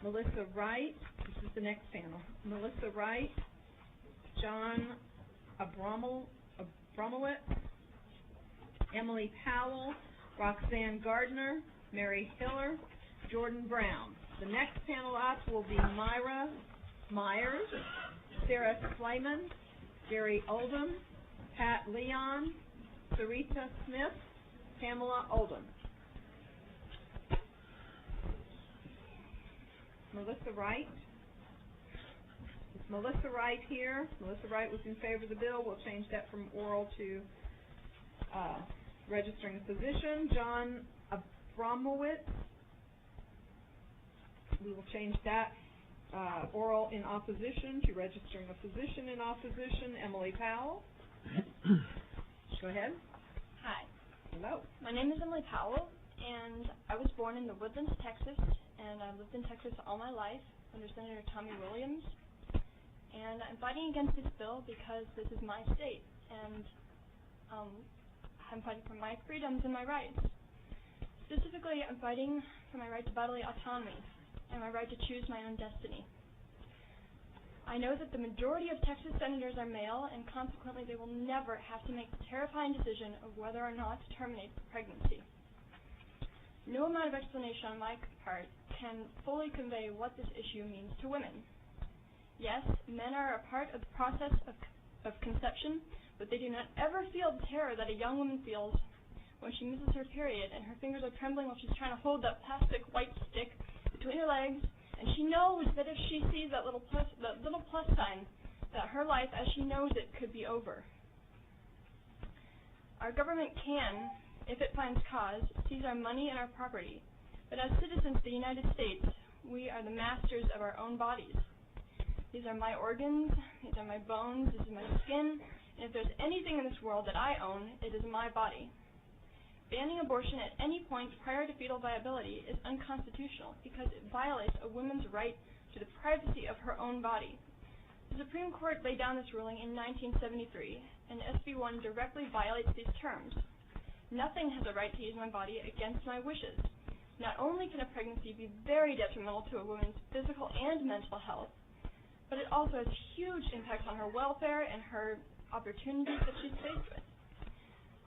Melissa Wright, this is the next panel. Melissa Wright, John Abramowitz, Emily Powell, Roxanne Gardner, Mary Hiller, Jordan Brown. The next panel up will be Myra Myers, Sarah Slayman, Gary Oldham, Pat Leon, Sarita Smith, Pamela Oldham. Melissa Wright. Is Melissa Wright here? Melissa Wright was in favor of the bill. We'll change that from oral to registering a physician. John Abramowitz. We will change that oral in opposition to registering a physician in opposition. Emily Powell. Go ahead. Hi. Hello. My name is Emily Powell, and I was born in the Woodlands, Texas, and I've lived in Texas all my life under Senator Tommy Williams. And I'm fighting against this bill because this is my state, and I'm fighting for my freedoms and my rights. Specifically, I'm fighting for my right to bodily autonomy and my right to choose my own destiny. I know that the majority of Texas senators are male, and consequently they will never have to make the terrifying decision of whether or not to terminate pregnancy. No amount of explanation on my part can fully convey what this issue means to women. Yes, men are a part of the process of conception, but they do not ever feel the terror that a young woman feels when she misses her period and her fingers are trembling while she's trying to hold that plastic white stick between her legs, and she knows that if she sees that little plus sign, that her life as she knows it could be over. Our government can, if it finds cause, seize our money and our property, but as citizens of the United States, we are the masters of our own bodies. These are my organs, these are my bones, this is my skin, and if there's anything in this world that I own, it is my body. Banning abortion at any point prior to fetal viability is unconstitutional because it violates a woman's right to the privacy of her own body. The Supreme Court laid down this ruling in 1973, and SB 1 directly violates these terms. Nothing has a right to use my body against my wishes. Not only can a pregnancy be very detrimental to a woman's physical and mental health, but it also has huge impacts on her welfare and her opportunities that she's faced with.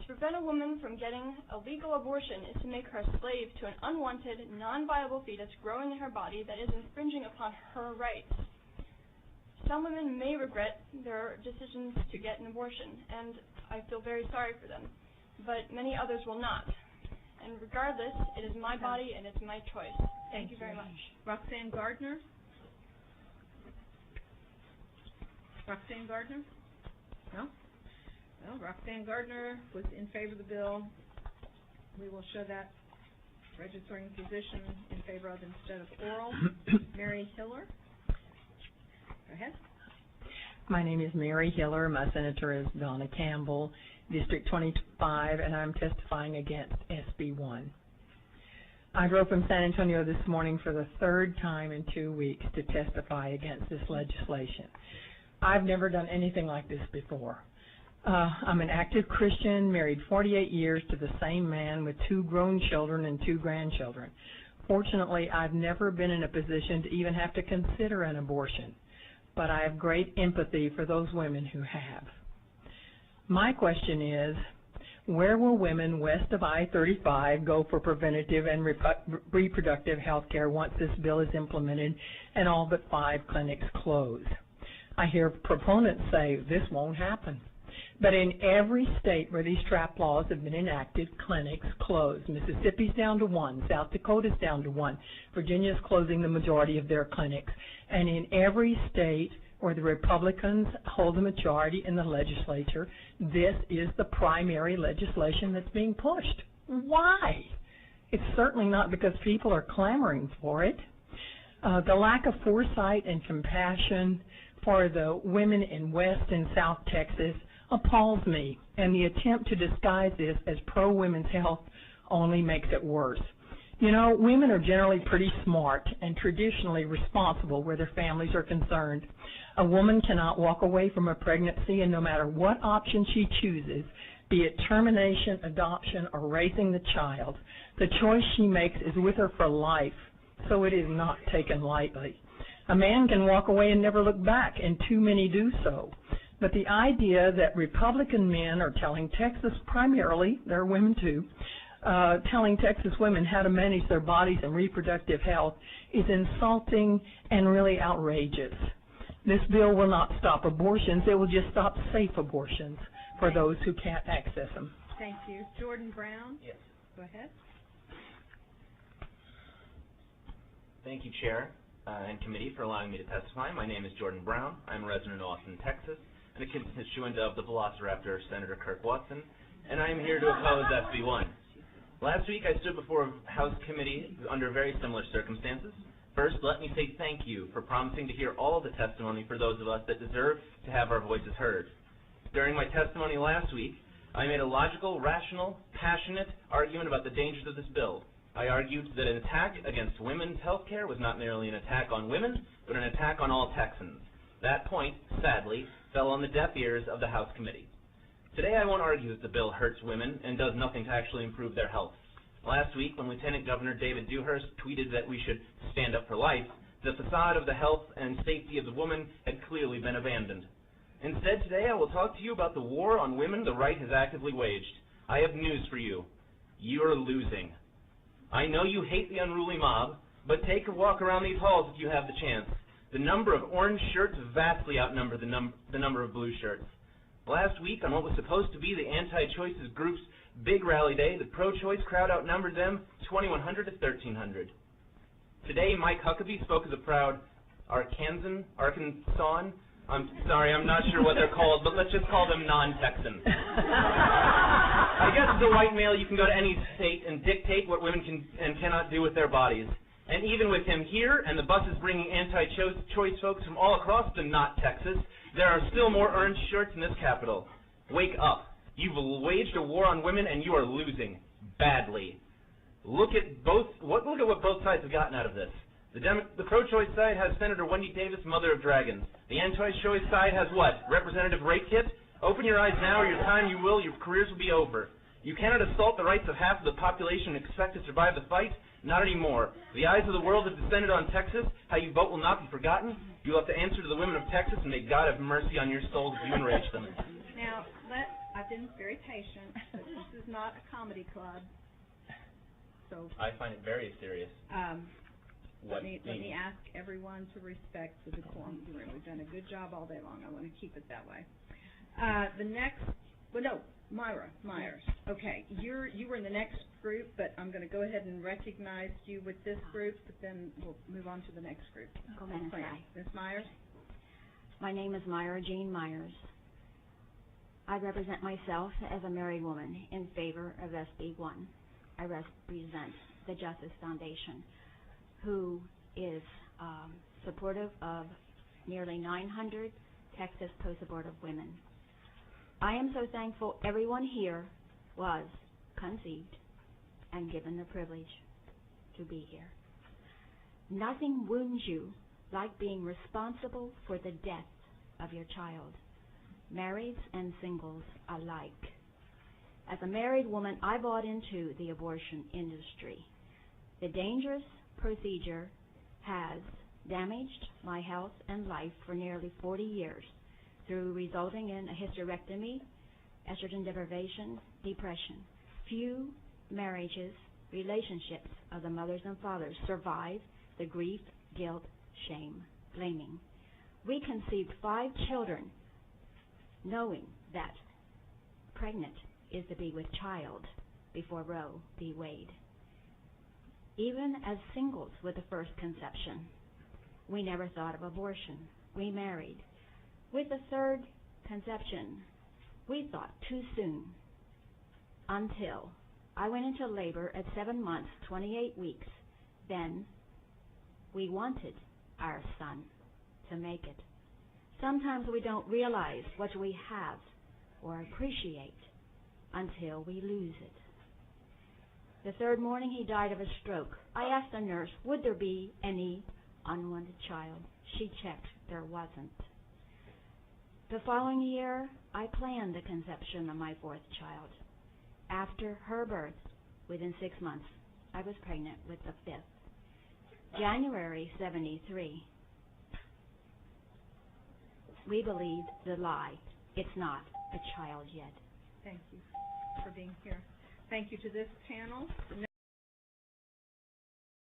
To prevent a woman from getting a legal abortion is to make her a slave to an unwanted, non-viable fetus growing in her body that is infringing upon her rights. Some women may regret their decisions to get an abortion, and I feel very sorry for them, but many others will not. And regardless, it is my body and it's my choice. Thank you very much. Roxanne Gardner? Roxanne Gardner? No? Well, Roxanne Gardner was in favor of the bill. We will show that registering physician in favor of instead of oral. Mary Hiller. Go ahead. My name is Mary Hiller. My senator is Donna Campbell, District 25, and I'm testifying against SB 1. I drove from San Antonio this morning for the third time in 2 weeks to testify against this legislation. I've never done anything like this before. I'm an active Christian, married 48 years to the same man with 2 grown children and 2 grandchildren. Fortunately, I've never been in a position to even have to consider an abortion, but I have great empathy for those women who have. My question is, where will women west of I-35 go for preventative and reproductive health care once this bill is implemented and all but 5 clinics close? I hear proponents say this won't happen. But in every state where these trap laws have been enacted, clinics close. Mississippi's down to 1. South Dakota's down to 1. Virginia's closing the majority of their clinics. And in every state where the Republicans hold the majority in the legislature, this is the primary legislation that's being pushed. Why? It's certainly not because people are clamoring for it. The lack of foresight and compassion for the women in West and South Texas appalls me, and the attempt to disguise this as pro-women's health only makes it worse. You know, women are generally pretty smart and traditionally responsible where their families are concerned. A woman cannot walk away from a pregnancy, and no matter what option she chooses, be it termination, adoption, or raising the child, the choice she makes is with her for life, so it is not taken lightly. A man can walk away and never look back, and too many do so. But the idea that Republican men are telling Texas primarily, there are women too, telling Texas women how to manage their bodies and reproductive health is insulting and really outrageous. This bill will not stop abortions. It will just stop safe abortions for those who can't access them. Thank you. Jordan Brown? Yes. Go ahead. Thank you, Chair and Committee, for allowing me to testify. My name is Jordan Brown. I'm a resident of Austin, Texas, and a constituent of the Velociraptor, Senator Kirk Watson, and I am here to oppose SB 1. Last week, I stood before a House committee under very similar circumstances. First, let me say thank you for promising to hear all of the testimony for those of us that deserve to have our voices heard. During my testimony last week, I made a logical, rational, passionate argument about the dangers of this bill. I argued that an attack against women's health care was not merely an attack on women, but an attack on all Texans. That point, sadly, fell on the deaf ears of the House committee. Today I won't argue that the bill hurts women and does nothing to actually improve their health. Last week, when Lieutenant Governor David Dewhurst tweeted that we should stand up for life, the facade of the health and safety of the woman had clearly been abandoned. Instead, today I will talk to you about the war on women the right has actively waged. I have news for you. You're losing. I know you hate the unruly mob, but take a walk around these halls if you have the chance. The number of orange shirts vastly outnumber the number of blue shirts. Last week, on what was supposed to be the anti-choices group's big rally day, the pro-choice crowd outnumbered them 2,100 to 1,300. Today, Mike Huckabee spoke as a proud Arkansan. I'm sorry, I'm not sure what they're called, but let's just call them non-Texans. I guess as a white male, you can go to any state and dictate what women can and cannot do with their bodies. And even with him here and the buses bringing anti-choice folks from all across the not Texas, there are still more orange shirts in this capital. Wake up. You've waged a war on women and you are losing badly. Look at what both sides have gotten out of this. The pro-choice side has Senator Wendy Davis, Mother of Dragons. The anti-choice side has what? Representative Rape Kit? Open your eyes now or your careers will be over. You cannot assault the rights of half of the population and expect to survive the fight. Not anymore. The eyes of the world have descended on Texas. How you vote will not be forgotten. You will have to answer to the women of Texas, and may God have mercy on your souls if you enrage them. Now, I've been very patient, but this is not a comedy club. So I find it very serious. Let me ask everyone to respect the decorum of the room. We've done a good job all day long. I want to keep it that way. Myra Myers. Okay, you were in the next group, but I'm going to go ahead and recognize you with this group, but then we'll move on to the next group. Ms. Myers? My name is Myra Jean Myers. I represent myself as a married woman in favor of SB 1. I represent the Justice Foundation, who is supportive of nearly 900 Texas post-abortive women. I am so thankful everyone here was conceived and given the privilege to be here. Nothing wounds you like being responsible for the death of your child, marrieds and singles alike. As a married woman, I bought into the abortion industry. The dangerous procedure has damaged my health and life for nearly 40 years through resulting in a hysterectomy, estrogen deprivation, depression. Few marriages, relationships of the mothers and fathers survive the grief, guilt, shame, blaming. We conceived 5 children knowing that pregnant is to be with child before Roe v. Wade. Even as singles with the first conception, we never thought of abortion. We married. With the third conception, we thought too soon, until I went into labor at 7 months, 28 weeks. Then we wanted our son to make it. Sometimes we don't realize what we have or appreciate until we lose it. The third morning, he died of a stroke. I asked the nurse, would there be any unwanted child? She checked. There wasn't. The following year, I planned the conception of my 4th child. After her birth, within 6 months, I was pregnant with the 5th. January 73. We believed the lie. It's not a child yet. Thank you for being here. Thank you to this panel.